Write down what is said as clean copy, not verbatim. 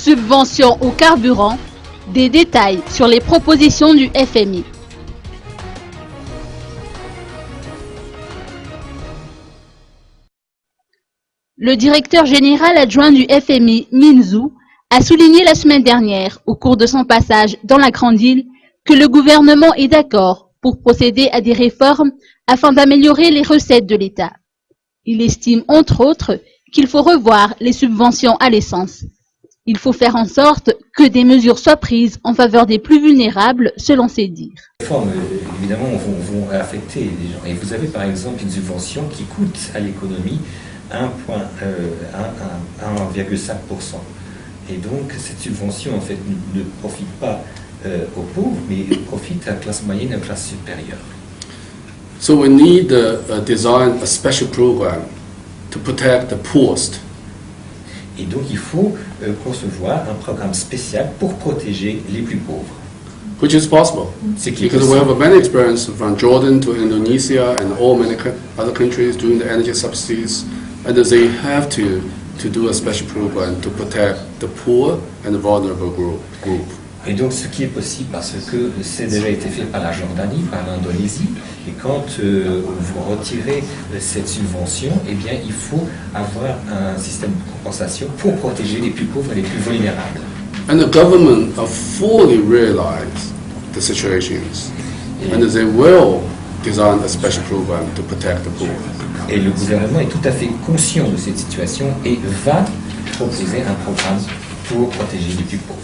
subventions au carburant, des détails sur les propositions du FMI. Le directeur général adjoint du FMI, Min Zhu, a souligné la semaine dernière, au cours de son passage dans la Grande Île, que le gouvernement est d'accord pour procéder à des réformes afin d'améliorer les recettes de l'État. Il estime, entre autres, qu'il faut revoir les subventions à l'essence. Il faut faire en sorte que des mesures soient prises en faveur des plus vulnérables, selon ses dires. Les réformes, évidemment, vont affecter les gens. Et vous avez par exemple une subvention qui coûte à l'économie 1,5%. Et donc cette subvention en fait ne profite pas aux pauvres, mais profite à la classe moyenne et à la classe supérieure. So we need to design a special program to protect the poorest. Et donc il faut concevoir un programme spécial pour protéger les plus pauvres. Which is possible, because we have many experience from Jordan to Indonesia and many other countries doing the energy subsidies, and they have to do a special program to protect the poor and the vulnerable group. Et donc ce qui est possible, parce que c'est déjà été fait par la Jordanie, par l'Indonésie, et quand vous retirez cette subvention, eh bien il faut avoir un système de compensation pour protéger les plus pauvres et les plus vulnérables. And the government have fully realized the situations, and they will design a special program to protect the poor. Et le gouvernement est tout à fait conscient de cette situation et va proposer un programme pour protéger les plus pauvres.